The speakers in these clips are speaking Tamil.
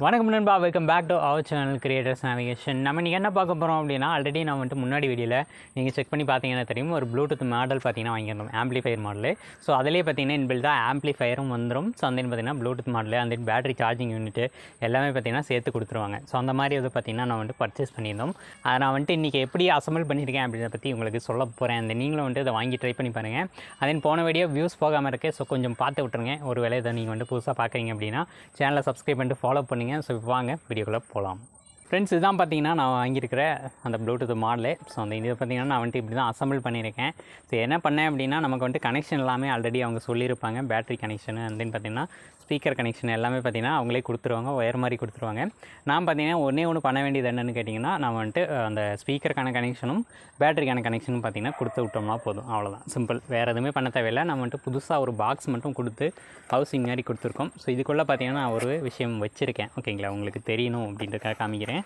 வணக்கம் நண்பா, welcome back to our channel Creators Navigation. நம்ம இன்றைக்கி என்ன பார்க்க போகிறோம் அப்படின்னா, ஆல்ரெடி நான் வந்துட்டு முன்னாடி வீடியோவில் நீங்கள் செக் பண்ணி பார்த்தீங்கன்னா தெரியும், ஒரு ப்ளூடூத் மாடல் பார்த்தீங்கன்னா வாங்கியிருந்தோம், ஆம்ப்ளிஃபையர் மாடலு. ஸோ அதிலே பார்த்தீங்கன்னா இன்பில்டாக ஆம்ப்ளிஃபையரும் வந்துடும். ஸோ அந்த பார்த்தீங்கன்னா ப்ளூடூத் மாடலு, அந்த பேட்டரி சார்ஜிங் யூனிட்டு எல்லாமே பார்த்தீங்கன்னா சேர்த்து கொடுத்துருவாங்க. ஸோ அந்த மாதிரி வந்து பார்த்தீங்கன்னா நான் வந்துட்டு பர்ச்சேஸ் பண்ணியிருந்தோம். அதை நான் வந்துட்டு இன்றைக்கி எப்படி அசம்பிள் பண்ணியிருக்கேன் அப்படின்றத பற்றி உங்களுக்கு சொல்ல போகிறேன். அந்த நீங்களும் வந்துட்டு இதை வாங்கி ட்ரை பண்ணி பாருங்கள். அதன் போன வீடியோ வியூஸ் போகாமல் இருக்குது. ஸோ கொஞ்சம் பார்த்து விட்டுருங்க. ஒரு வேளை இதை நீங்கள் வந்துட்டு புதுசாக பார்க்குறீங்க அப்படின்னா சேனலை சப்ஸ்கிரைப் பண்ணிட்டு ஃபாலோ பண்ணுங்கள். ஸோ வாங்க வீடியோக்குள்ளே போகலாம். ஃப்ரெண்ட்ஸ், இதுதான் பார்த்தீங்கன்னா நான் வாங்கியிருக்கிற அந்த ப்ளூடூத் மாடலு. ஸோ அந்த இதை பார்த்தீங்கன்னா நான் வந்துட்டு இப்படி தான் அசம்பிள் பண்ணியிருக்கேன். ஸோ என்ன பண்ணேன் அப்படின்னா, நமக்கு வந்துட்டு கனெக்ஷன் எல்லாமே ஆல்ரெடி அவங்க சொல்லியிருப்பாங்க. பேட்டரி கனெக்ஷனு அண்ட் தென் பார்த்தீங்கன்னா ஸ்பீக்கர் கனெக்ஷன் எல்லாமே பார்த்தீங்கன்னா அவங்களே கொடுத்துருவாங்க, ஒயர் மாதிரி கொடுத்துருவாங்க. நான் பார்த்தீங்கன்னா ஒன்று பண்ண வேண்டியது என்னென்னு கேட்டிங்கன்னா, நான் வந்துட்டு அந்த ஸ்பீக்கருக்கான கனெக்ஷனும் பேட்டரிக்கான கனெக்ஷனும் பார்த்தீங்கன்னா கொடுத்து விட்டோம்னா போதும். அவ்வளோதான், சிம்பிள். வேறு எதுவுமே பண்ண தேவையில்லை. நம்ம வந்துட்டு புதுசாக ஒரு பாக்ஸ் மட்டும் கொடுத்து ஹவுசிங் மாதிரி கொடுத்துருக்கோம். ஸோ இதுக்குள்ளே பார்த்தீங்கன்னா நான் ஒரு விஷயம் வச்சுருக்கேன், ஓகேங்களா, உங்களுக்கு தெரியணும் அப்படின்றதுக்காக காமிக்கிறேன்.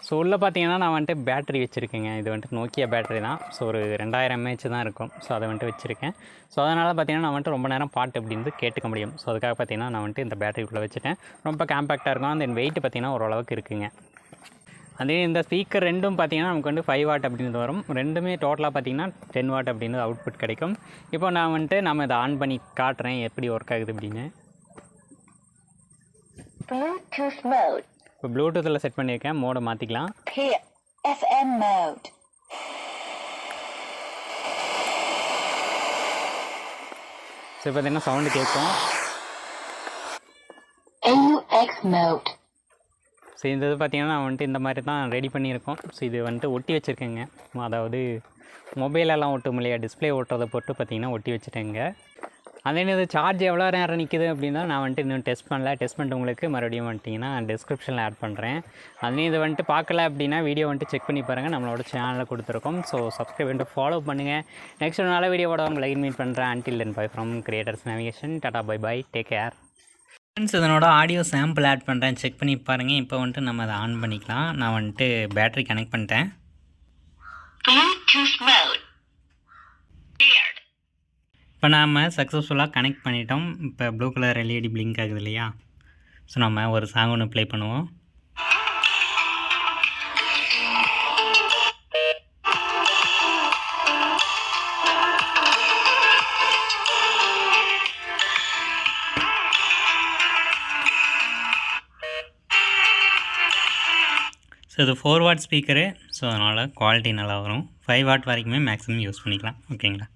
ஸோ உள்ளே பார்த்தீங்கன்னா நான் வந்துட்டு பேட்டரி வச்சுருக்கேங்க. இது வந்துட்டு நோக்கியா பேட்டரி தான். ஸோ ஒரு 2000 mAh தான் இருக்கும். ஸோ அதை வந்துட்டு வச்சுருக்கேன். ஸோ அதனால் பார்த்தீங்கன்னா நான் வந்துட்டு ரொம்ப நேரம் பாட்டு அப்படின்னு கேட்டுக்க முடியும். ஸோ அதுக்காக பார்த்தீங்கன்னா நான் வந்துட்டு இந்த பேட்டரிக்குள்ளே வச்சுட்டேன். ரொம்ப காம்பேக்டாக இருக்கும். தென் வெயிட் பார்த்தீங்கன்னா ஓரளவுக்கு இருக்குங்க. அதே இந்த ஸ்பீக்கர் ரெண்டும் பார்த்தீங்கன்னா நமக்கு வந்து 5 வாட் அப்படின்னு வரும். ரெண்டுமே டோட்டலாக பார்த்தீங்கன்னா 10 வாட் அப்படின்னு அவுட்புட் கிடைக்கும். இப்போ நான் வந்துட்டு நம்ம இதை ஆன் பண்ணி காட்டுறேன் எப்படி ஒர்க் ஆகுது அப்படின்னு. இப்போ ப்ளூடூத்தில் செட் பண்ணியிருக்கேன். மோடை மாற்றிக்கலாம். FM mode. ஸோ இப்போ பார்த்தீங்கன்னா சவுண்டு கேட்கும். AUX mode. ஸோ இந்த இது பார்த்தீங்கன்னா நான் வந்துட்டு இந்த மாதிரி தான் ரெடி பண்ணியிருக்கோம். ஸோ இது வந்துட்டு ஒட்டி வச்சுருக்கேங்க. அதாவது மொபைலெல்லாம் ஒட்டும் இல்லையா, டிஸ்பிளே ஒட்டுறதை போட்டு பார்த்தீங்கன்னா ஒட்டி வச்சுட்டேங்க. அதே இது சார்ஜ் எவ்வளோ நேரம் நிற்கிது அப்படின்னா நான் வந்துட்டு இன்னும் டெஸ்ட் பண்ணல. டெஸ்ட் பண்ணிட்டு உங்களுக்கு மறுபடியும் வந்துட்டிங்கன்னா டிஸ்கிரிப்ஷனில் ஆட் பண்ணுறேன். அதே இது வந்துட்டு பார்க்கல அப்படின்னா வீடியோ வந்துட்டு செக் பண்ணி பாருங்கள், நம்மளோட சேனலில் கொடுத்துருக்கோம். ஸோ சப்ஸ்கிரைப் பண்ணிட்டு ஃபாலோ பண்ணுங்கள். நெக்ஸ்ட் ஒரு நல்ல வீடியோவோட உங்களை மீட் பண்ணுறேன். Until then bye from Creators Navigation. டாடா, bye bye, take care. Friends, இதனோட ஆடியோ சாம்பிள் ஆட் பண்ணுறேன், செக் பண்ணி பாருங்கள். இப்போ வந்துட்டு நம்ம அதை ஆன் பண்ணிக்கலாம். நான் வந்துட்டு பேட்டரி கனெக்ட் பண்ணிட்டேன். இப்போ நாம் சக்ஸஸ்ஃபுல்லாக கனெக்ட் பண்ணிட்டோம். இப்போ ப்ளூ கலர் எல்இடி பிளிங்க் ஆகுது இல்லையா. ஸோ நம்ம ஒரு சாங் ஒன்று ப்ளே பண்ணுவோம். ஸோ இது 4 வாட் ஸ்பீக்கரு. ஸோ அதனால் குவாலிட்டி நல்லா வரும். 5 வாட் வரைக்குமே மேக்ஸிமம் யூஸ் பண்ணிக்கலாம், ஓகேங்களா.